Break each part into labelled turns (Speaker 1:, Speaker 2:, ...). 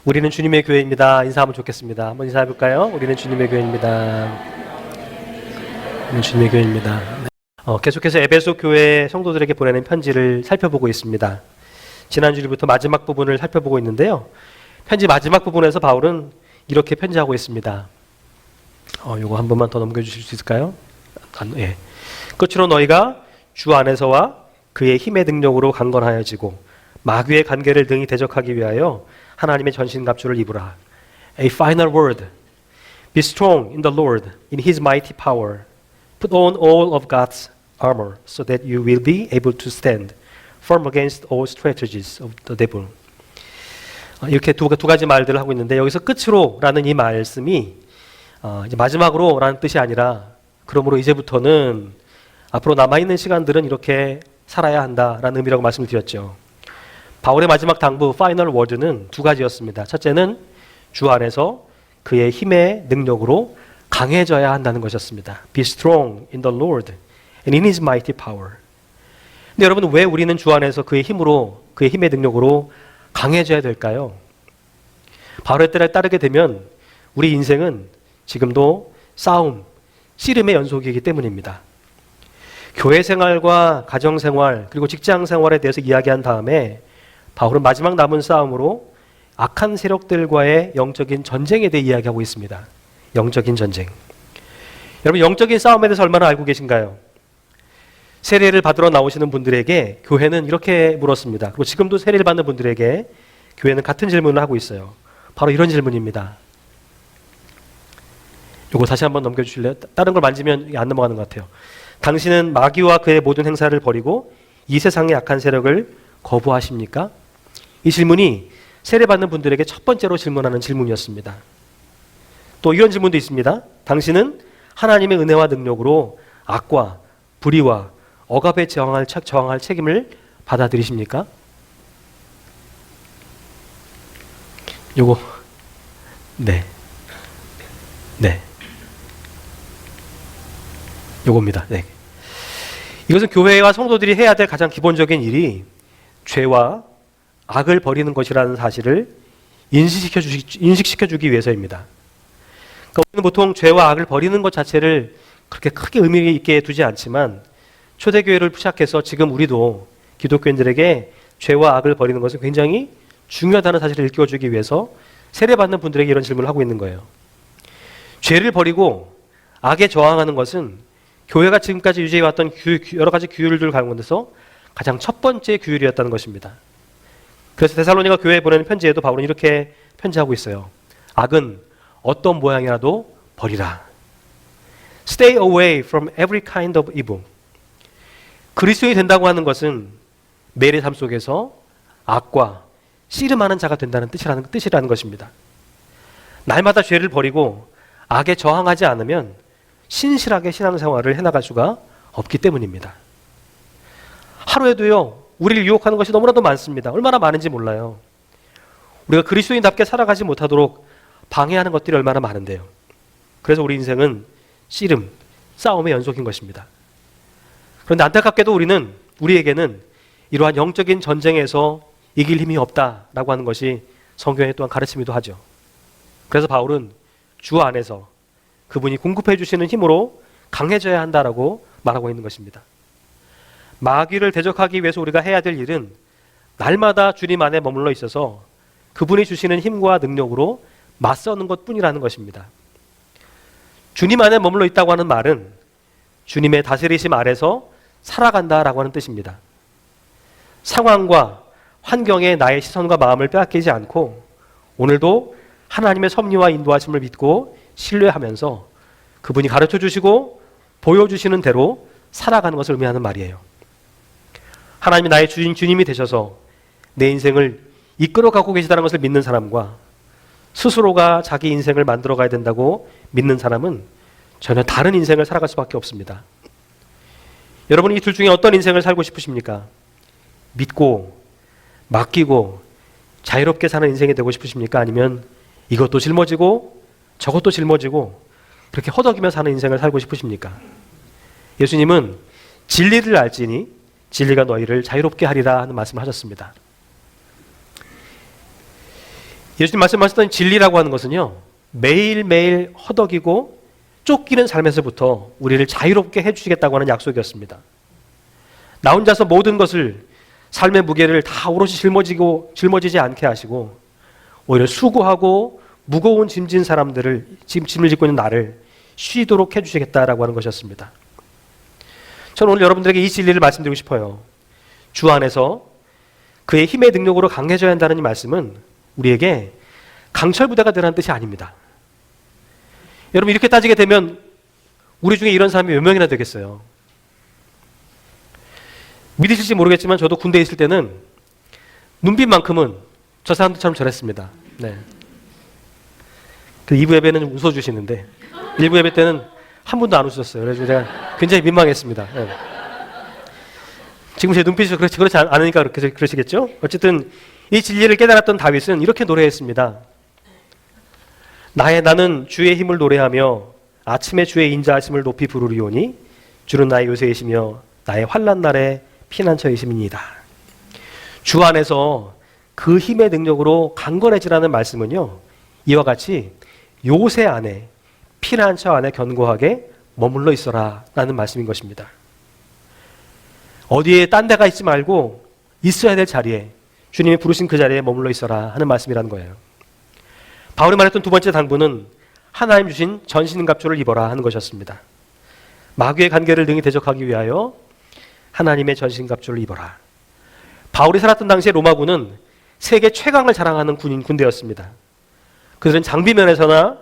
Speaker 1: 우리는 주님의 교회입니다. 인사하면 좋겠습니다. 한번 인사해 볼까요? 우리는 주님의 교회입니다. 우리는 주님의 교회입니다. 계속해서 에베소 교회 성도들에게 보내는 편지를 살펴보고 있습니다. 지난주부터 마지막 부분을 살펴보고 있는데요. 편지 마지막 부분에서 바울은 이렇게 편지하고 있습니다. 요거 한 번만 더 넘겨주실 수 있을까요? 예. 끝으로 너희가 주 안에서와 그의 힘의 능력으로 강건하여지고 마귀의 관계를 등이 대적하기 위하여 하나님의 전신갑주를 입으라. A final word. Be strong in the Lord, in His mighty power. Put on all of God's armor, so that you will be able to stand firm against all strategies of the devil. 이렇게 두 가지 말들을 하고 있는데 여기서 끝으로라는 이 말씀이 이제 마지막으로라는 뜻이 아니라 그러므로 이제부터는 앞으로 남아있는 시간들은 이렇게 살아야 한다라는 의미라고 말씀을 드렸죠. 바울의 마지막 당부 파이널 워드는 두 가지였습니다. 첫째는 주 안에서 그의 힘의 능력으로 강해져야 한다는 것이었습니다. Be strong in the Lord and in His mighty power. 근데 여러분, 왜 우리는 주 안에서 그의 힘으로, 그의 힘의 능력으로 강해져야 될까요? 바울의 때를 따르게 되면 우리 인생은 지금도 싸움, 씨름의 연속이기 때문입니다. 교회 생활과 가정 생활 그리고 직장 생활에 대해서 이야기한 다음에 바울은 마지막 남은 싸움으로 악한 세력들과의 영적인 전쟁에 대해 이야기하고 있습니다. 영적인 전쟁. 여러분, 영적인 싸움에 대해서 얼마나 알고 계신가요? 세례를 받으러 나오시는 분들에게 교회는 이렇게 물었습니다. 그리고 지금도 세례를 받는 분들에게 교회는 같은 질문을 하고 있어요. 바로 이런 질문입니다. 이거 다시 한번 넘겨주실래요? 다른 걸 만지면 안 넘어가는 것 같아요. 당신은 마귀와 그의 모든 행사를 버리고 이 세상의 악한 세력을 거부하십니까? 이 질문이 세례받는 분들에게 첫 번째로 질문하는 질문이었습니다. 또 이런 질문도 있습니다. 당신은 하나님의 은혜와 능력으로 악과 불의와 억압에 저항할 책임을 받아들이십니까? 요거 네. 요겁니다. 네. 이것은 교회와 성도들이 해야 될 가장 기본적인 일이 죄와 악을 버리는 것이라는 사실을 인식시켜주기 위해서입니다. 그러니까 우리는 보통 죄와 악을 버리는 것 자체를 그렇게 크게 의미 있게 두지 않지만 초대교회를 시작해서 지금 우리도 기독교인들에게 죄와 악을 버리는 것은 굉장히 중요하다는 사실을 일깨워주기 위해서 세례받는 분들에게 이런 질문을 하고 있는 거예요. 죄를 버리고 악에 저항하는 것은 교회가 지금까지 유지해왔던 여러 가지 규율들 가운데서 가장 첫 번째 규율이었다는 것입니다. 그래서 데살로니가 교회에 보내는 편지에도 바울은 이렇게 편지하고 있어요. 악은 어떤 모양이라도 버리라. Stay away from every kind of evil. 그리스도인이 된다고 하는 것은 매일의 삶 속에서 악과 씨름하는 자가 된다는 뜻이라는 것입니다. 날마다 죄를 버리고 악에 저항하지 않으면 신실하게 신앙생활을 해나갈 수가 없기 때문입니다. 하루에도요, 우리를 유혹하는 것이 너무나도 많습니다. 얼마나 많은지 몰라요. 우리가 그리스도인답게 살아가지 못하도록 방해하는 것들이 얼마나 많은데요. 그래서 우리 인생은 씨름, 싸움의 연속인 것입니다. 그런데 안타깝게도 우리에게는 이러한 영적인 전쟁에서 이길 힘이 없다라고 하는 것이 성경에 또한 가르치기도 하죠. 그래서 바울은 주 안에서 그분이 공급해 주시는 힘으로 강해져야 한다라고 말하고 있는 것입니다. 마귀를 대적하기 위해서 우리가 해야 될 일은 날마다 주님 안에 머물러 있어서 그분이 주시는 힘과 능력으로 맞서는 것뿐이라는 것입니다. 주님 안에 머물러 있다고 하는 말은 주님의 다스리심 아래서 살아간다라고 하는 뜻입니다. 상황과 환경에 나의 시선과 마음을 빼앗기지 않고 오늘도 하나님의 섭리와 인도하심을 믿고 신뢰하면서 그분이 가르쳐 주시고 보여주시는 대로 살아가는 것을 의미하는 말이에요. 하나님이 나의 주님이 되셔서 내 인생을 이끌어가고 계시다는 것을 믿는 사람과 스스로가 자기 인생을 만들어가야 된다고 믿는 사람은 전혀 다른 인생을 살아갈 수밖에 없습니다. 여러분이 이 둘 중에 어떤 인생을 살고 싶으십니까? 믿고 맡기고 자유롭게 사는 인생이 되고 싶으십니까? 아니면 이것도 짊어지고 저것도 짊어지고 그렇게 허덕이며 사는 인생을 살고 싶으십니까? 예수님은 진리를 알지니 진리가 너희를 자유롭게 하리라 하는 말씀을 하셨습니다. 예수님 말씀하셨던 진리라고 하는 것은요, 매일매일 허덕이고 쫓기는 삶에서부터 우리를 자유롭게 해주시겠다고 하는 약속이었습니다. 나 혼자서 모든 것을, 삶의 무게를 다 오롯이 짊어지지 않게 하시고 오히려 수고하고 무거운 짐진 사람들을, 짐을 짓고 있는 나를 쉬도록 해주시겠다라고 하는 것이었습니다. 저는 오늘 여러분들에게 이 진리를 말씀드리고 싶어요. 주 안에서 그의 힘의 능력으로 강해져야 한다는 이 말씀은 우리에게 강철 부대가 되라는 뜻이 아닙니다. 여러분, 이렇게 따지게 되면 우리 중에 이런 사람이 몇 명이나 되겠어요? 믿으실지 모르겠지만 저도 군대에 있을 때는 눈빛만큼은 저 사람들처럼 저랬습니다. 네. 그 2부 예배는 좀 웃어주시는데 1부 예배 때는 한 분도 안 웃으셨어요. 그래서 제가 굉장히 민망했습니다. 네. 지금 제 눈빛이 그렇지 않으니까 그러시겠죠? 어쨌든 이 진리를 깨달았던 다윗은 이렇게 노래했습니다. 나는 주의 힘을 노래하며 아침에 주의 인자하심을 높이 부르리오니 주는 나의 요새이시며 나의 환난 날에 피난처이심이니이다. 주 안에서 그 힘의 능력으로 강건해지라는 말씀은요, 이와 같이 요새 안에, 피난처 안에 견고하게 머물러 있어라 라는 말씀인 것입니다. 어디에 딴 데가 있지 말고 있어야 될 자리에, 주님이 부르신 그 자리에 머물러 있어라 하는 말씀이라는 거예요. 바울이 말했던 두 번째 당부는 하나님 주신 전신갑주를 입어라 하는 것이었습니다. 마귀의 관계를 능히 대적하기 위하여 하나님의 전신갑주를 입어라. 바울이 살았던 당시에 로마군은 세계 최강을 자랑하는 군대였습니다. 그들은 장비 면에서나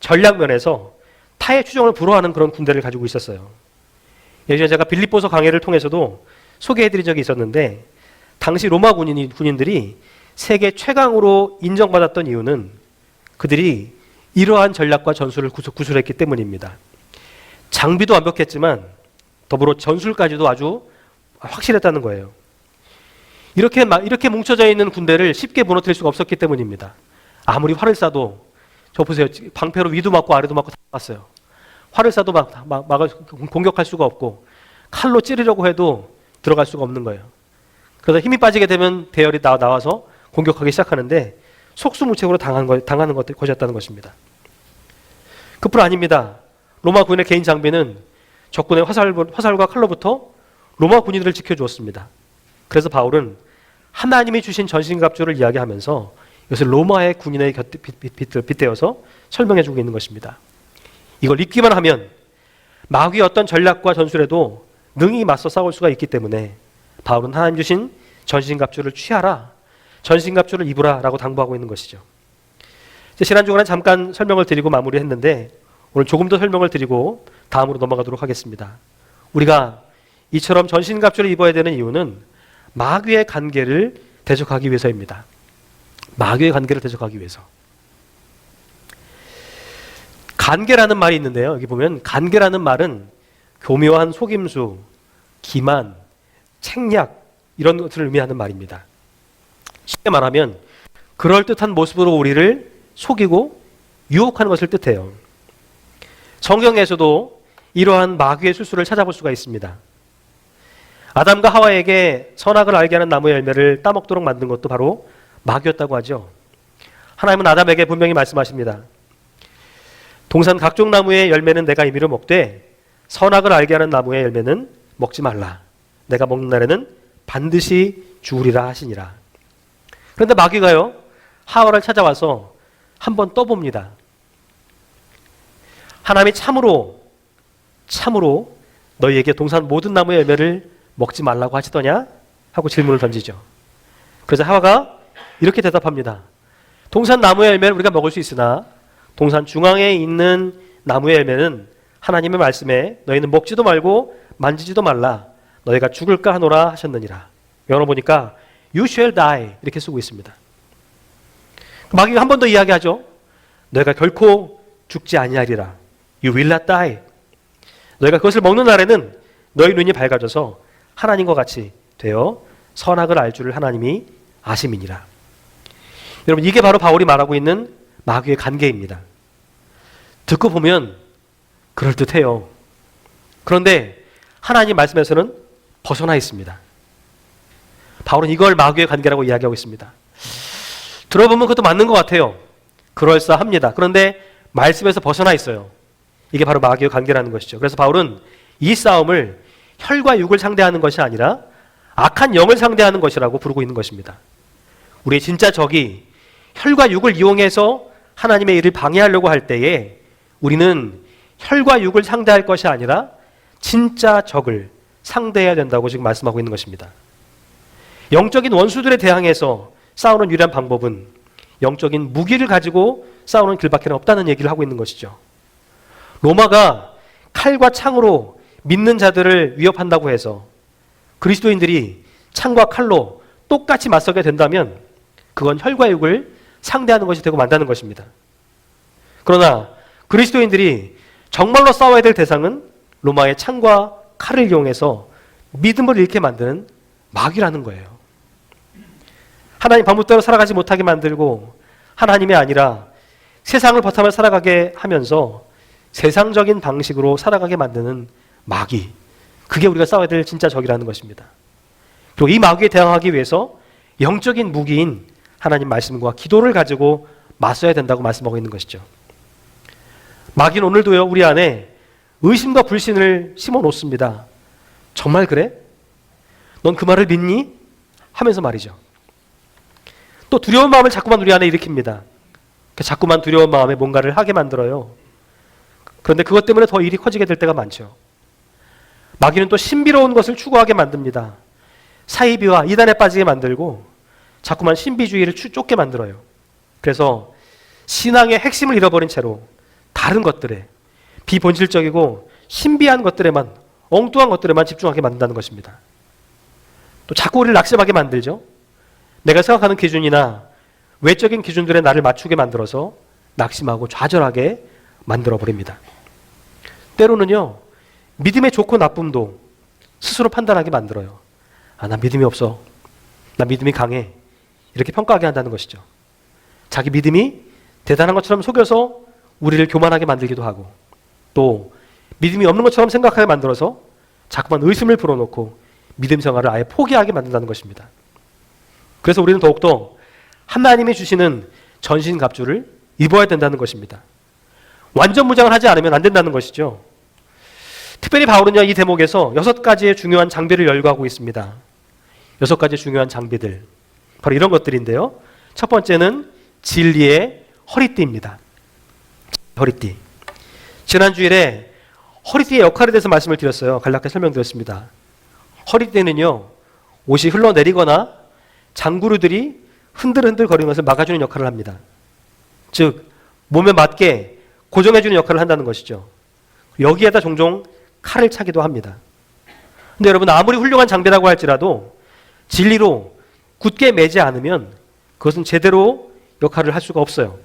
Speaker 1: 전략 면에서 타의 추종을 불허하는 그런 군대를 가지고 있었어요. 예전에 제가 빌립보서 강해를 통해서도 소개해드린 적이 있었는데, 당시 로마 군인들이 세계 최강으로 인정받았던 이유는 그들이 이러한 전략과 전술을 구술했기 때문입니다. 장비도 완벽했지만 더불어 전술까지도 아주 확실했다는 거예요. 이렇게 뭉쳐져 있는 군대를 쉽게 무너뜨릴 수가 없었기 때문입니다. 아무리 활을 쏴도, 저 보세요, 방패로 위도 맞고 아래도 맞고 다 맞았어요. 활을 쏴도 공격할 수가 없고, 칼로 찌르려고 해도 들어갈 수가 없는 거예요. 그래서 힘이 빠지게 되면 대열이 나와서 공격하기 시작하는데 속수무책으로 당하는 것이었다는 것입니다. 그뿐 아닙니다. 로마 군의 개인 장비는 적군의 화살과 칼로부터 로마 군인들을 지켜주었습니다. 그래서 바울은 하나님이 주신 전신갑주를 이야기하면서 이것을 로마의 군인의 곁에 빗대어서 설명해주고 있는 것입니다. 이걸 입기만 하면 마귀의 어떤 전략과 전술에도 능히 맞서 싸울 수가 있기 때문에 바울은 하나님 주신 전신갑주를 취하라, 전신갑주를 입으라 라고 당부하고 있는 것이죠. 지난주간에 잠깐 설명을 드리고 마무리했는데 오늘 조금 더 설명을 드리고 다음으로 넘어가도록 하겠습니다. 우리가 이처럼 전신갑주를 입어야 되는 이유는 마귀의 관계를 대적하기 위해서입니다. 마귀의 관계를 대적하기 위해서. 관계라는 말이 있는데요. 여기 보면 관계라는 말은 교묘한 속임수, 기만, 책략 이런 것들을 의미하는 말입니다. 쉽게 말하면 그럴듯한 모습으로 우리를 속이고 유혹하는 것을 뜻해요. 성경에서도 이러한 마귀의 술수를 찾아볼 수가 있습니다. 아담과 하와에게 선악을 알게 하는 나무의 열매를 따먹도록 만든 것도 바로 마귀였다고 하죠. 하나님은 아담에게 분명히 말씀하십니다. 동산 각종 나무의 열매는 내가 임의로 먹되 선악을 알게 하는 나무의 열매는 먹지 말라. 내가 먹는 날에는 반드시 죽으리라 하시니라. 그런데 마귀가요, 하와를 찾아와서 한번 떠봅니다. 하나님이 참으로 너희에게 동산 모든 나무의 열매를 먹지 말라고 하시더냐? 하고 질문을 던지죠. 그래서 하와가 이렇게 대답합니다. 동산 나무의 열매를 우리가 먹을 수 있으나 동산 중앙에 있는 나무의 열매는 하나님의 말씀에 너희는 먹지도 말고 만지지도 말라. 너희가 죽을까 하노라 하셨느니라. 영어 보니까 You shall die 이렇게 쓰고 있습니다. 마귀가 한 번 더 이야기하죠. 너희가 결코 죽지 아니하리라. You will not die. 너희가 그것을 먹는 날에는 너희 눈이 밝아져서 하나님과 같이 되어 선악을 알 줄을 하나님이 아심이니라. 여러분, 이게 바로 바울이 말하고 있는 마귀의 관계입니다. 듣고 보면 그럴듯해요. 그런데 하나님 말씀에서는 벗어나 있습니다. 바울은 이걸 마귀의 관계라고 이야기하고 있습니다. 들어보면 그것도 맞는 것 같아요. 그럴싸합니다. 그런데 말씀에서 벗어나 있어요. 이게 바로 마귀의 관계라는 것이죠. 그래서 바울은 이 싸움을 혈과 육을 상대하는 것이 아니라 악한 영을 상대하는 것이라고 부르고 있는 것입니다. 우리의 진짜 적이 혈과 육을 이용해서 하나님의 일을 방해하려고 할 때에 우리는 혈과 육을 상대할 것이 아니라 진짜 적을 상대해야 된다고 지금 말씀하고 있는 것입니다. 영적인 원수들에 대항해서 싸우는 유일한 방법은 영적인 무기를 가지고 싸우는 길밖에 없다는 얘기를 하고 있는 것이죠. 로마가 칼과 창으로 믿는 자들을 위협한다고 해서 그리스도인들이 창과 칼로 똑같이 맞서게 된다면 그건 혈과 육을 상대하는 것이 되고 만다는 것입니다. 그러나 그리스도인들이 정말로 싸워야 될 대상은 로마의 창과 칼을 이용해서 믿음을 잃게 만드는 마귀라는 거예요. 하나님 방법대로 살아가지 못하게 만들고 하나님이 아니라 세상을 바탕을 살아가게 하면서 세상적인 방식으로 살아가게 만드는 마귀. 그게 우리가 싸워야 될 진짜 적이라는 것입니다. 그리고 이 마귀에 대항하기 위해서 영적인 무기인 하나님 말씀과 기도를 가지고 맞서야 된다고 말씀하고 있는 것이죠. 마귀는 오늘도요, 우리 안에 의심과 불신을 심어 놓습니다. 정말 그래? 넌 그 말을 믿니? 하면서 말이죠. 또 두려운 마음을 자꾸만 우리 안에 일으킵니다. 자꾸만 두려운 마음에 뭔가를 하게 만들어요. 그런데 그것 때문에 더 일이 커지게 될 때가 많죠. 마귀는 또 신비로운 것을 추구하게 만듭니다. 사이비와 이단에 빠지게 만들고 자꾸만 신비주의를 쫓게 만들어요. 그래서 신앙의 핵심을 잃어버린 채로 다른 것들에 비본질적이고 신비한 것들에만, 엉뚱한 것들에만 집중하게 만든다는 것입니다. 또 자꾸 우리를 낙심하게 만들죠. 내가 생각하는 기준이나 외적인 기준들에 나를 맞추게 만들어서 낙심하고 좌절하게 만들어버립니다. 때로는요, 믿음의 좋고 나쁨도 스스로 판단하게 만들어요. 아, 나 믿음이 없어. 나 믿음이 강해. 이렇게 평가하게 한다는 것이죠. 자기 믿음이 대단한 것처럼 속여서 우리를 교만하게 만들기도 하고, 또 믿음이 없는 것처럼 생각하게 만들어서 자꾸만 의심을 불어넣고 믿음 생활을 아예 포기하게 만든다는 것입니다. 그래서 우리는 더욱더 하나님이 주시는 전신갑주를 입어야 된다는 것입니다. 완전 무장을 하지 않으면 안 된다는 것이죠. 특별히 바울은요, 이 대목에서 6가지의 중요한 장비를 열거하고 있습니다. 6가지 중요한 장비들. 바로 이런 것들인데요. 첫 번째는 진리의 허리띠입니다. 허리띠. 지난 주일에 허리띠의 역할에 대해서 말씀을 드렸어요. 간략하게 설명드렸습니다. 허리띠는요, 옷이 흘러내리거나 장구르들이 흔들흔들 거리는 것을 막아주는 역할을 합니다. 즉, 몸에 맞게 고정해주는 역할을 한다는 것이죠. 여기에다 종종 칼을 차기도 합니다. 근데 여러분, 아무리 훌륭한 장비라고 할지라도 진리로 굳게 매지 않으면 그것은 제대로 역할을 할 수가 없어요.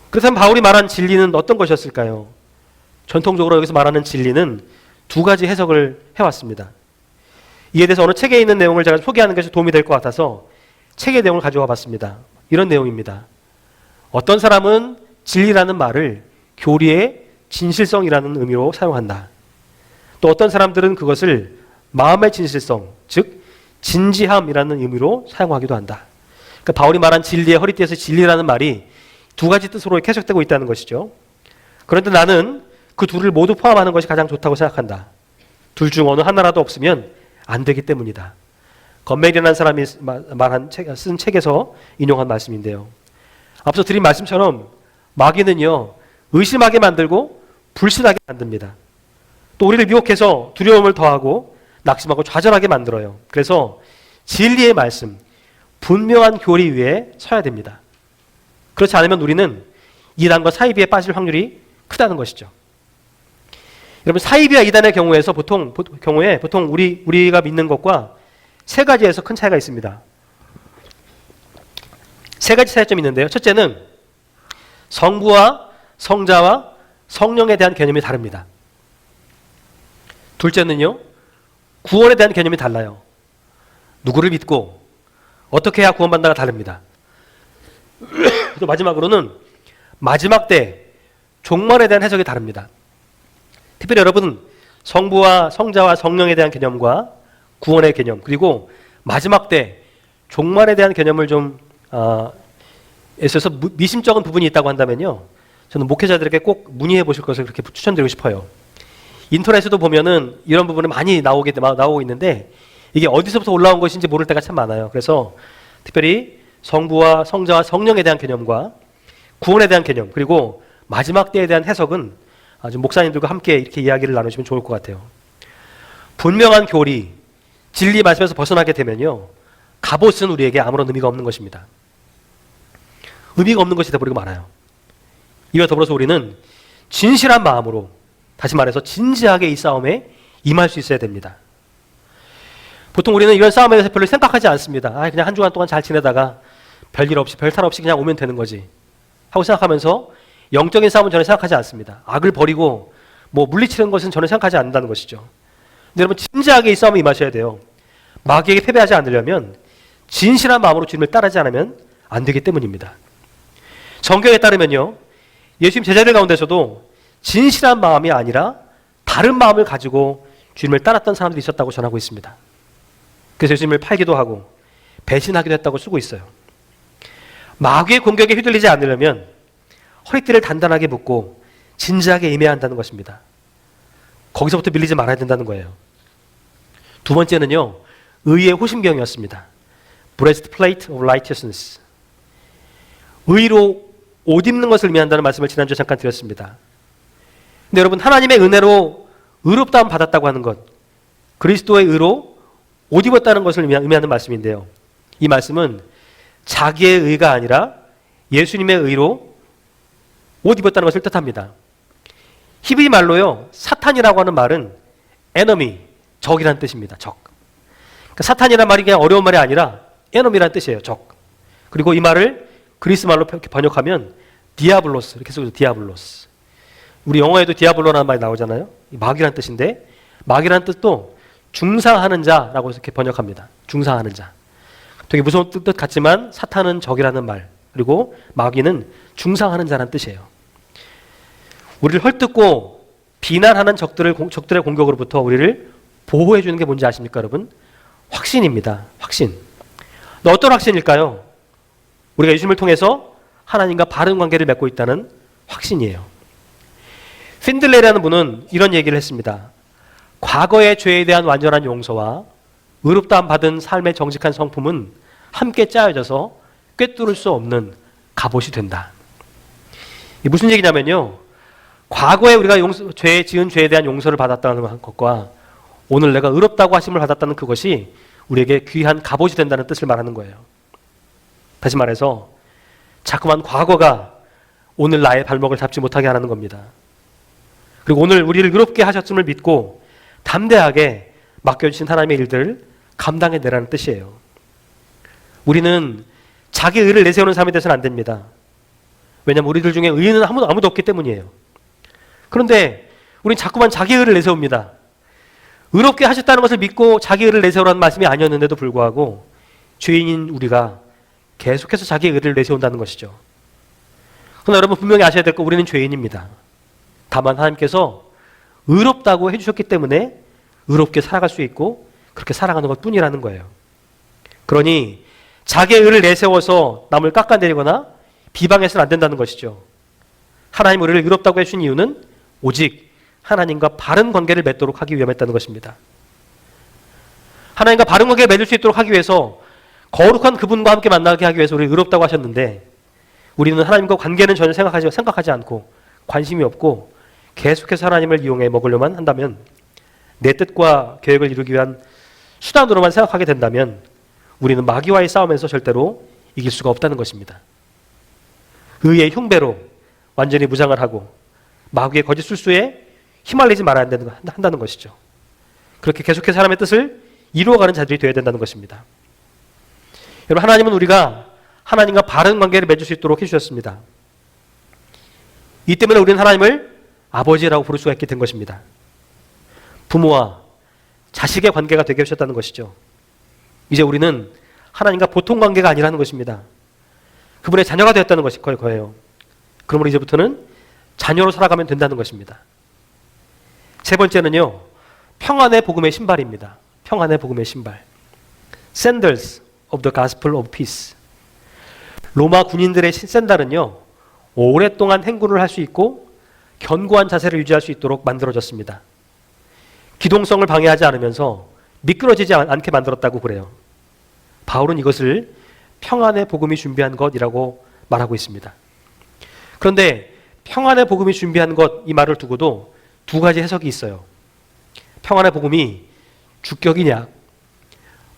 Speaker 1: 그렇다면 바울이 말한 진리는 어떤 것이었을까요? 전통적으로 여기서 말하는 진리는 2가지 해석을 해왔습니다. 이에 대해서 어느 책에 있는 내용을 제가 소개하는 것이 도움이 될 것 같아서 책의 내용을 가져와 봤습니다. 이런 내용입니다. 어떤 사람은 진리라는 말을 교리의 진실성이라는 의미로 사용한다. 또 어떤 사람들은 그것을 마음의 진실성, 즉 진지함이라는 의미로 사용하기도 한다. 그러니까 바울이 말한 진리의 허리띠에서 진리라는 말이 2가지 뜻으로 해석되고 있다는 것이죠. 그런데 나는 그 둘을 모두 포함하는 것이 가장 좋다고 생각한다. 둘 중 어느 하나라도 없으면 안 되기 때문이다. 건멜이라는 사람이 쓴 책에서 인용한 말씀인데요. 앞서 드린 말씀처럼 마귀는요, 의심하게 만들고 불신하게 만듭니다. 또 우리를 미혹해서 두려움을 더하고 낙심하고 좌절하게 만들어요. 그래서 진리의 말씀, 분명한 교리 위에 서야 됩니다. 그렇지 않으면 우리는 이단과 사이비에 빠질 확률이 크다는 것이죠. 여러분, 사이비와 이단의 경우에서 보통 우리가 믿는 것과 3가지에서 큰 차이가 있습니다. 3가지 차이점이 있는데요. 첫째는 성부와 성자와 성령에 대한 개념이 다릅니다. 둘째는요, 구원에 대한 개념이 달라요. 누구를 믿고 어떻게 해야 구원받는다가 다릅니다. 또 마지막으로는 마지막 때 종말에 대한 해석이 다릅니다. 특별히 여러분, 성부와 성자와 성령에 대한 개념과 구원의 개념, 그리고 마지막 때 종말에 대한 개념을 좀 있어서 미심쩍은 부분이 있다고 한다면요, 저는 목회자들에게 꼭 문의해 보실 것을 그렇게 추천드리고 싶어요. 인터넷에도 보면은 이런 부분이 많이 나오고 있는데 이게 어디서부터 올라온 것인지 모를 때가 참 많아요. 그래서 특별히 성부와 성자와 성령에 대한 개념과 구원에 대한 개념, 그리고 마지막 때에 대한 해석은 아주 목사님들과 함께 이렇게 이야기를 나누시면 좋을 것 같아요. 분명한 교리, 진리 말씀에서 벗어나게 되면요, 갑옷은 우리에게 아무런 의미가 없는 것입니다. 의미가 없는 것이 되어버리고 말아요. 이와 더불어서 우리는 진실한 마음으로, 다시 말해서 진지하게 이 싸움에 임할 수 있어야 됩니다. 보통 우리는 이런 싸움에 대해서 별로 생각하지 않습니다. 그냥 한 주간 동안 잘 지내다가 별일 없이, 별탈 없이 그냥 오면 되는 거지 하고 생각하면서 영적인 싸움은 전혀 생각하지 않습니다. 악을 버리고 물리치는 것은 전혀 생각하지 않는다는 것이죠. 근데 여러분, 진지하게 이 싸움에 임하셔야 돼요. 마귀에게 패배하지 않으려면 진실한 마음으로 주님을 따르지 않으면 안 되기 때문입니다. 성경에 따르면요, 예수님 제자들 가운데서도 진실한 마음이 아니라 다른 마음을 가지고 주님을 따랐던 사람들이 있었다고 전하고 있습니다. 그래서 예수님을 팔기도 하고 배신하기도 했다고 쓰고 있어요. 마귀의 공격에 휘둘리지 않으려면 허리띠를 단단하게 묶고 진지하게 임해야 한다는 것입니다. 거기서부터 밀리지 말아야 된다는 거예요. 두 번째는요, 의의 호심경이었습니다. breastplate of righteousness. 의로 옷 입는 것을 의미한다는 말씀을 지난주에 잠깐 드렸습니다. 근데 여러분, 하나님의 은혜로 의롭다함 받았다고 하는 것, 그리스도의 의로 옷 입었다는 것을 의미하는 말씀인데요, 이 말씀은 자기의 의가 아니라 예수님의 의로 옷 입었다는 것을 뜻합니다. 히브리 말로요, 사탄이라고 하는 말은 enemy, 적이라는 뜻입니다. 적. 그러니까 사탄이라는 말이 그냥 어려운 말이 아니라 enemy라는 뜻이에요. 적. 그리고 이 말을 그리스 말로 번역하면 디아블로스, 이렇게 쓰고 디아블로스. 우리 영어에도 디아블로라는 말이 나오잖아요. 마귀라는 뜻인데, 마귀라는 뜻도 중상하는 자라고 이렇게 번역합니다. 중상하는 자. 되게 무서운 뜻 같지만 사탄은 적이라는 말, 그리고 마귀는 중상하는 자라는 뜻이에요. 우리를 헐뜯고 비난하는 적들의 공격으로부터 우리를 보호해 주는 게 뭔지 아십니까, 여러분? 확신입니다. 확신. 어떤 확신일까요? 우리가 예수님을 통해서 하나님과 바른 관계를 맺고 있다는 확신이에요. 핀들레라는 분은 이런 얘기를 했습니다. 과거의 죄에 대한 완전한 용서와 의롭다함 받은 삶의 정직한 성품은 함께 짜여져서 꿰뚫을 수 없는 갑옷이 된다. 이게 무슨 얘기냐면요, 과거에 우리가 지은 죄에 대한 용서를 받았다는 것과 오늘 내가 의롭다고 하심을 받았다는 그것이 우리에게 귀한 갑옷이 된다는 뜻을 말하는 거예요. 다시 말해서 자꾸만 과거가 오늘 나의 발목을 잡지 못하게 하는 겁니다. 그리고 오늘 우리를 의롭게 하셨음을 믿고 담대하게 맡겨주신 하나님의 일들을 감당해내라는 뜻이에요. 우리는 자기 의를 내세우는 삶이 돼서는 안 됩니다. 왜냐하면 우리들 중에 의인은 아무도 없기 때문이에요. 그런데 우리는 자꾸만 자기 의를 내세웁니다. 의롭게 하셨다는 것을 믿고 자기 의를 내세우라는 말씀이 아니었는데도 불구하고 죄인인 우리가 계속해서 자기 의를 내세운다는 것이죠. 그러나 여러분, 분명히 아셔야 될 거, 우리는 죄인입니다. 다만 하나님께서 의롭다고 해주셨기 때문에 의롭게 살아갈 수 있고 그렇게 살아가는 것 뿐이라는 거예요. 그러니 자기의 의를 내세워서 남을 깎아내리거나 비방해서는 안 된다는 것이죠. 하나님 우리를 의롭다고 해주신 이유는 오직 하나님과 바른 관계를 맺도록 하기 위함했다는 것입니다. 하나님과 바른 관계를 맺을 수 있도록 하기 위해서 거룩한 그분과 함께 만나게 하기 위해서 우리를 의롭다고 하셨는데, 우리는 하나님과 관계는 전혀 생각하지 않고 관심이 없고 계속해서 하나님을 이용해 먹으려만 한다면, 내 뜻과 계획을 이루기 위한 수단으로만 생각하게 된다면 우리는 마귀와의 싸움에서 절대로 이길 수가 없다는 것입니다. 의의 흉배로 완전히 무장을 하고 마귀의 거짓 술수에 휘말리지 말아야 한다는 것이죠. 그렇게 계속해서 사람의 뜻을 이루어가는 자들이 되어야 된다는 것입니다. 여러분, 하나님은 우리가 하나님과 바른 관계를 맺을 수 있도록 해주셨습니다. 이 때문에 우리는 하나님을 아버지라고 부를 수가 있게 된 것입니다. 부모와 자식의 관계가 되게 하셨다는 것이죠. 이제 우리는 하나님과 보통 관계가 아니라는 것입니다. 그분의 자녀가 되었다는 것이 거예요. 그러므로 이제부터는 자녀로 살아가면 된다는 것입니다. 세 번째는요, 평안의 복음의 신발입니다. 평안의 복음의 신발. Sandals of the Gospel of Peace. 로마 군인들의 샌들은요, 오랫동안 행군을 할 수 있고 견고한 자세를 유지할 수 있도록 만들어졌습니다. 기동성을 방해하지 않으면서 미끄러지지 않게 만들었다고 그래요. 바울은 이것을 평안의 복음이 준비한 것이라고 말하고 있습니다. 그런데 평안의 복음이 준비한 것, 이 말을 두고도 두 가지 해석이 있어요. 평안의 복음이 주격이냐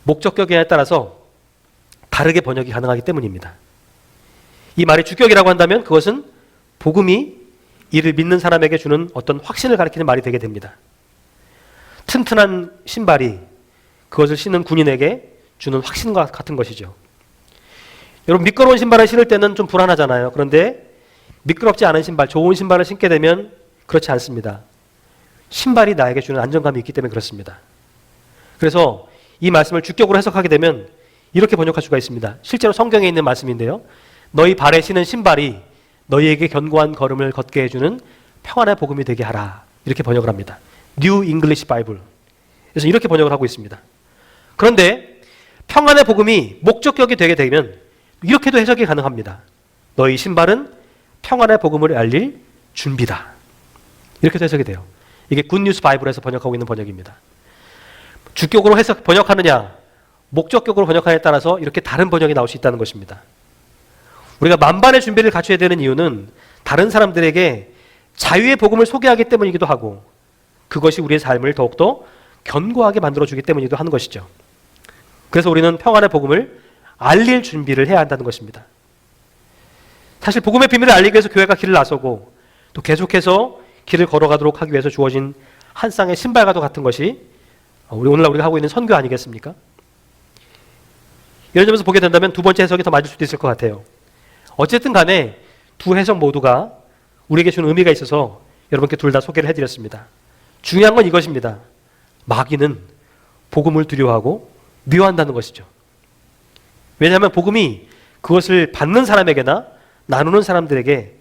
Speaker 1: 목적격이냐에 따라서 다르게 번역이 가능하기 때문입니다. 이 말이 주격이라고 한다면 그것은 복음이 이를 믿는 사람에게 주는 어떤 확신을 가리키는 말이 되게 됩니다. 튼튼한 신발이 그것을 신는 군인에게 주는 확신과 같은 것이죠. 여러분, 미끄러운 신발을 신을 때는 좀 불안하잖아요. 그런데 미끄럽지 않은 신발, 좋은 신발을 신게 되면 그렇지 않습니다. 신발이 나에게 주는 안정감이 있기 때문에 그렇습니다. 그래서 이 말씀을 주격으로 해석하게 되면 이렇게 번역할 수가 있습니다. 실제로 성경에 있는 말씀인데요. 너희 발에 신은 신발이 너희에게 견고한 걸음을 걷게 해주는 평안의 복음이 되게 하라. 이렇게 번역을 합니다. New English Bible. 그래서 이렇게 번역을 하고 있습니다. 그런데 평안의 복음이 목적격이 되게 되면 이렇게도 해석이 가능합니다. 너희 신발은 평안의 복음을 알릴 준비다. 이렇게도 해석이 돼요. 이게 굿뉴스 바이블에서 번역하고 있는 번역입니다. 주격으로 해석 번역하느냐, 목적격으로 번역하느냐에 따라서 이렇게 다른 번역이 나올 수 있다는 것입니다. 우리가 만반의 준비를 갖춰야 되는 이유는 다른 사람들에게 자유의 복음을 소개하기 때문이기도 하고 그것이 우리의 삶을 더욱더 견고하게 만들어주기 때문이기도 하는 것이죠. 그래서 우리는 평안의 복음을 알릴 준비를 해야 한다는 것입니다. 사실 복음의 비밀을 알리기 위해서 교회가 길을 나서고 또 계속해서 길을 걸어가도록 하기 위해서 주어진 한 쌍의 신발과도 같은 것이 오늘날 우리가 하고 있는 선교 아니겠습니까? 이런 점에서 보게 된다면 두 번째 해석이 더 맞을 수도 있을 것 같아요. 어쨌든 간에 두 해석 모두가 우리에게 주는 의미가 있어서 여러분께 둘 다 소개를 해드렸습니다. 중요한 건 이것입니다. 마귀는 복음을 두려워하고 미워한다는 것이죠. 왜냐하면 복음이 그것을 받는 사람에게나 나누는 사람들에게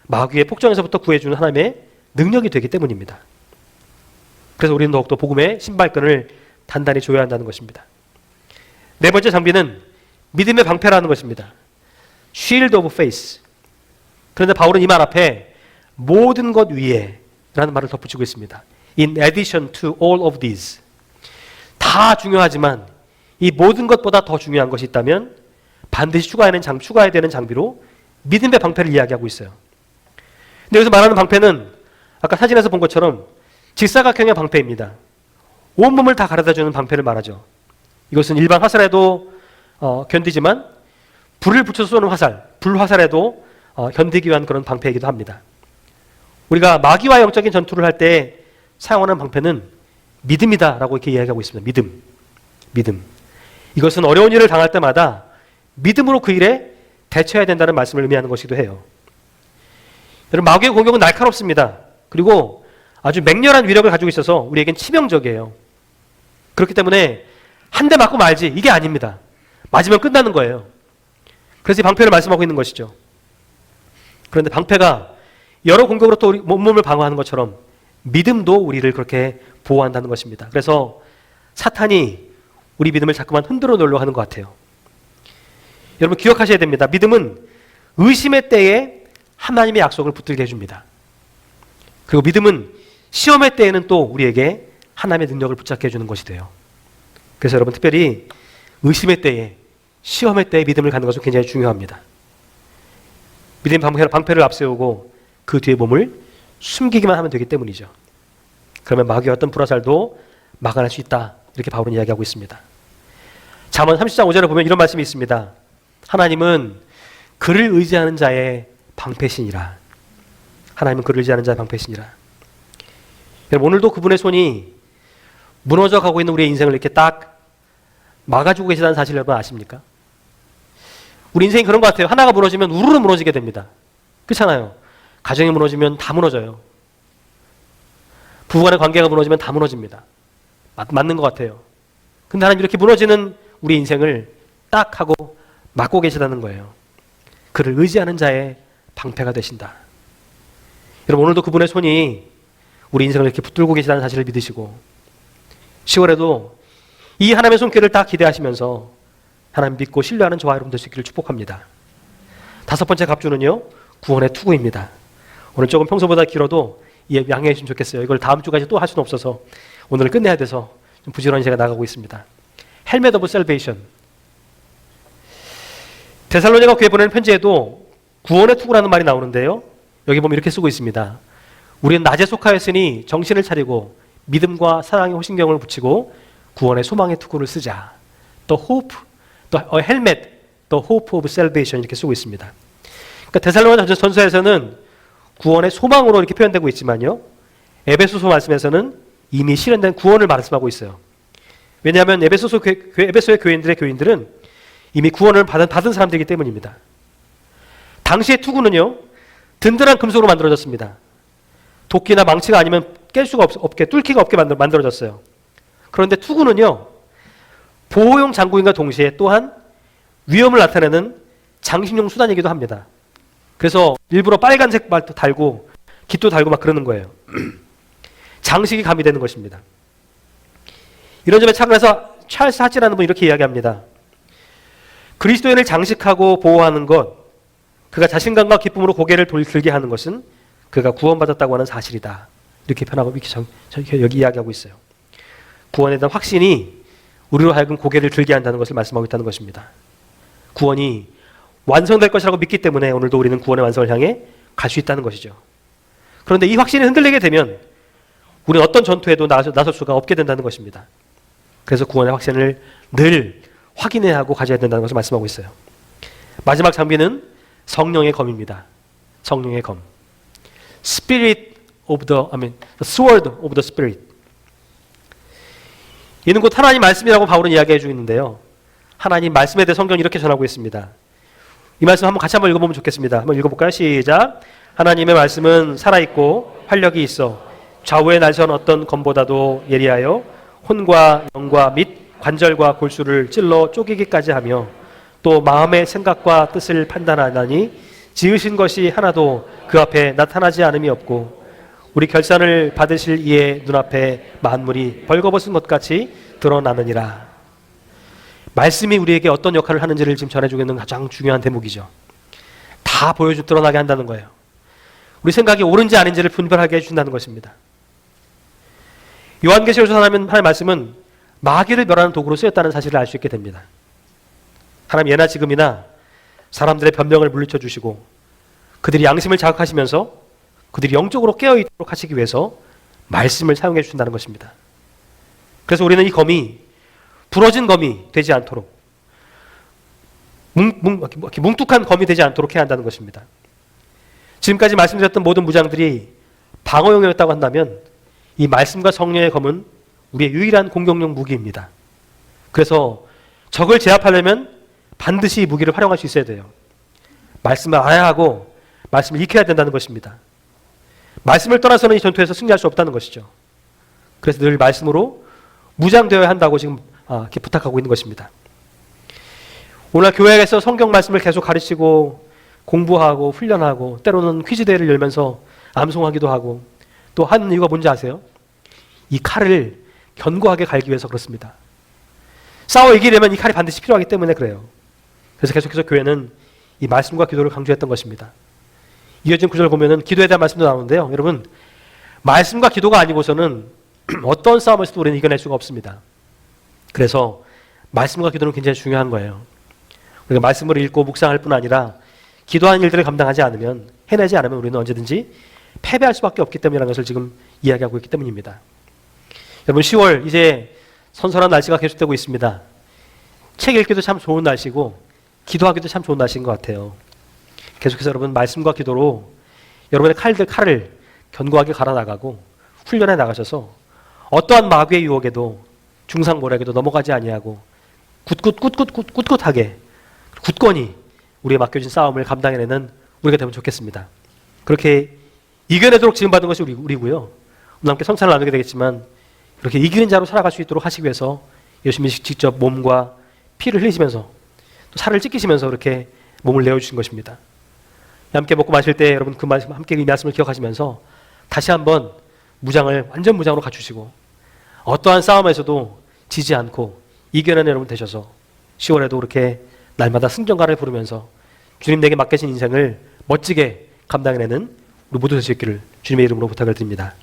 Speaker 1: 마귀의 폭정에서부터 구해주는 하나님의 능력이 되기 때문입니다. 그래서 우리는 더욱더 복음의 신발끈을 단단히 조여야 한다는 것입니다. 네 번째 장비는 믿음의 방패라는 것입니다. Shield of Faith. 그런데 바울은 이 말 앞에 모든 것 위에 라는 말을 덧붙이고 있습니다. In addition to all of these. 다 중요하지만 이 모든 것보다 더 중요한 것이 있다면 반드시 추가해야 되는 장비로 믿음의 방패를 이야기하고 있어요. 근데 여기서 말하는 방패는 아까 사진에서 본 것처럼 직사각형의 방패입니다. 온몸을 다 가려다주는 방패를 말하죠. 이것은 일반 화살에도 견디지만 불을 붙여서 쏘는 화살, 불화살에도 견디기 위한 그런 방패이기도 합니다. 우리가 마귀와 영적인 전투를 할 때 사용하는 방패는 믿음이다라고 이렇게 이야기하고 있습니다. 믿음. 이것은 어려운 일을 당할 때마다 믿음으로 그 일에 대처해야 된다는 말씀을 의미하는 것이기도 해요. 여러분, 마귀의 공격은 날카롭습니다. 그리고 아주 맹렬한 위력을 가지고 있어서 우리에겐 치명적이에요. 그렇기 때문에 한 대 맞고 말지 이게 아닙니다. 맞으면 끝나는 거예요. 그래서 이 방패를 말씀하고 있는 것이죠. 그런데 방패가 여러 공격으로부터 우리 몸을 방어하는 것처럼 믿음도 우리를 그렇게 보호한다는 것입니다. 그래서 사탄이 우리 믿음을 자꾸만 흔들어 놓으려고 하는 것 같아요. 여러분, 기억하셔야 됩니다. 믿음은 의심의 때에 하나님의 약속을 붙들게 해줍니다. 그리고 믿음은 시험의 때에는 또 우리에게 하나님의 능력을 붙잡게 해주는 것이 돼요. 그래서 여러분, 특별히 의심의 때에, 시험의 때에 믿음을 갖는 것은 굉장히 중요합니다. 믿음의 방패를 앞세우고 그 뒤에 몸을 숨기기만 하면 되기 때문이죠. 그러면 마귀의 어떤 불화살도 막아낼 수 있다. 이렇게 바울은 이야기하고 있습니다. 잠언 30장 5절에 보면 이런 말씀이 있습니다. 하나님은 그를 의지하는 자의 방패시니라. 하나님은 그를 의지하는 자의 방패시니라. 여러분, 오늘도 그분의 손이 무너져 가고 있는 우리의 인생을 이렇게 딱 막아주고 계시다는 사실 여러분 아십니까? 우리 인생이 그런 것 같아요. 하나가 무너지면 우르르 무너지게 됩니다. 그렇잖아요. 가정이 무너지면 다 무너져요. 부부간의 관계가 무너지면 다 무너집니다. 맞는 것 같아요. 근데 하나님 이렇게 무너지는 우리 인생을 딱 하고 막고 계시다는 거예요. 그를 의지하는 자의 방패가 되신다. 여러분, 오늘도 그분의 손이 우리 인생을 이렇게 붙들고 계시다는 사실을 믿으시고 10월에도 이 하나님의 손길을 딱 기대하시면서 하나님 믿고 신뢰하는 저와 여러분 될 수 있기를 축복합니다. 5번째 갑주는요, 구원의 투구입니다. 오늘 조금 평소보다 길어도 양해해 주시면 좋겠어요. 이걸 다음 주까지 또 할 수는 없어서 오늘 끝내야 돼서 좀 부지런히 제가 나가고 있습니다. 헬멧 오브 셀베이션. 데살로니가 교회 보내는 편지에도 구원의 투구라는 말이 나오는데요. 여기 보면 이렇게 쓰고 있습니다. 우리는 낮에 속하였으니 정신을 차리고 믿음과 사랑의 호신경을 붙이고 구원의 소망의 투구를 쓰자. The hope, the helmet, the hope of salvation 이렇게 쓰고 있습니다. 그러니까 데살로니가 전서에서는 구원의 소망으로 이렇게 표현되고 있지만요. 에베소서 말씀에서는 이미 실현된 구원을 말씀하고 있어요. 왜냐하면 에베소의 교인들은 이미 구원을 받은 사람들이기 때문입니다. 당시의 투구는요, 든든한 금속으로 만들어졌습니다. 도끼나 망치가 아니면 깰 수가 없게, 뚫기가 없게 만들어졌어요. 그런데 투구는요, 보호용 장구인과 동시에 또한 위험을 나타내는 장신용 수단이기도 합니다. 그래서 일부러 빨간색 말도 달고 깃도 달고 막 그러는 거예요. 장식이 가미되는 것입니다. 이런 점에 착안해서 찰스 하치라는 분이 이렇게 이야기합니다. 그리스도인을 장식하고 보호하는 것, 그가 자신감과 기쁨으로 고개를 들게 하는 것은 그가 구원받았다고 하는 사실이다. 이렇게 표현하고 여기 이야기하고 있어요. 구원에 대한 확신이 우리로 하여금 고개를 들게 한다는 것을 말씀하고 있다는 것입니다. 구원이 완성될 것이라고 믿기 때문에 오늘도 우리는 구원의 완성을 향해 갈 수 있다는 것이죠. 그런데 이 확신이 흔들리게 되면 우리는 어떤 전투에도 나설 수가 없게 된다는 것입니다. 그래서 구원의 확신을 늘 확인해야 하고 가져야 된다는 것을 말씀하고 있어요. 마지막 장비는 성령의 검입니다. 성령의 검. Spirit of the sword of the Spirit. 이는 곧 하나님 말씀이라고 바울은 이야기해 주고 있는데요. 하나님 말씀에 대해 성경이 이렇게 전하고 있습니다. 이 말씀 같이 한번 읽어보면 좋겠습니다. 한번 읽어볼까요? 시작. 하나님의 말씀은 살아있고 활력이 있어 좌우에 날선 어떤 검보다도 예리하여 혼과 영과 및 관절과 골수를 찔러 쪼개기까지 하며 또 마음의 생각과 뜻을 판단하나니 지으신 것이 하나도 그 앞에 나타나지 않음이 없고 우리 결산을 받으실 이의 눈앞에 만물이 벌거벗은 것 같이 드러나느니라. 말씀이 우리에게 어떤 역할을 하는지를 지금 전해주고 있는 가장 중요한 대목이죠. 다 드러나게 한다는 거예요. 우리 생각이 옳은지 아닌지를 분별하게 해준다는 것입니다. 요한계시록에서 하나님의 말씀은 마귀를 멸하는 도구로 쓰였다는 사실을 알 수 있게 됩니다. 하나님 예나 지금이나 사람들의 변명을 물리쳐 주시고 그들이 양심을 자극하시면서 그들이 영적으로 깨어있도록 하시기 위해서 말씀을 사용해 주신다는 것입니다. 그래서 우리는 이 검이 부러진 검이 되지 않도록 뭉툭한 검이 되지 않도록 해야 한다는 것입니다. 지금까지 말씀드렸던 모든 무장들이 방어용이었다고 한다면 이 말씀과 성령의 검은 우리의 유일한 공격용 무기입니다. 그래서 적을 제압하려면 반드시 이 무기를 활용할 수 있어야 돼요. 말씀을 알아야 하고 말씀을 익혀야 된다는 것입니다. 말씀을 떠나서는 이 전투에서 승리할 수 없다는 것이죠. 그래서 늘 말씀으로 무장되어야 한다고 지금 이렇게 부탁하고 있는 것입니다. 오늘 교회에서 성경 말씀을 계속 가르치고 공부하고 훈련하고 때로는 퀴즈 대회를 열면서 암송하기도 하고 또 하는 이유가 뭔지 아세요? 이 칼을 견고하게 갈기 위해서 그렇습니다. 싸워 이기려면 이 칼이 반드시 필요하기 때문에 그래요. 그래서 계속해서 교회는 이 말씀과 기도를 강조했던 것입니다. 이어진 구절 보면은 기도에 대한 말씀도 나오는데요. 여러분, 말씀과 기도가 아니고서는 어떤 싸움에서도 우리는 이겨낼 수가 없습니다. 그래서 말씀과 기도는 굉장히 중요한 거예요. 우리가 말씀을 읽고 묵상할 뿐 아니라 기도하는 일들을 감당하지 않으면, 해내지 않으면 우리는 언제든지 패배할 수밖에 없기 때문이라는 것을 지금 이야기하고 있기 때문입니다. 여러분, 10월 이제 선선한 날씨가 계속되고 있습니다. 책 읽기도 참 좋은 날씨고 기도하기도 참 좋은 날씨인 것 같아요. 계속해서 여러분 말씀과 기도로 여러분의 칼을 견고하게 갈아나가고 훈련해 나가셔서 어떠한 마귀의 유혹에도 중상모략에도 넘어가지 아니하고 굳굳하게 굳건히 우리의 맡겨진 싸움을 감당해내는 우리가 되면 좋겠습니다. 그렇게 이겨내도록 지음받은 것이 우리고요. 오늘 함께 성찬을 나누게 되겠지만 이렇게 이기는 자로 살아갈 수 있도록 하시기 위해서 예수님이 직접 몸과 피를 흘리시면서 또 살을 찢기시면서 그렇게 몸을 내어주신 것입니다. 함께 먹고 마실 때 여러분 그 말씀, 함께 이 말씀을 기억하시면서 다시 한번 무장을 완전 무장으로 갖추시고 어떠한 싸움에서도 지지 않고 이겨내는 여러분 되셔서 10월에도 그렇게 날마다 승전가를 부르면서 주님 내게 맡기신 인생을 멋지게 감당해내는 우리 모두 될 수 있기를 주님의 이름으로 부탁을 드립니다.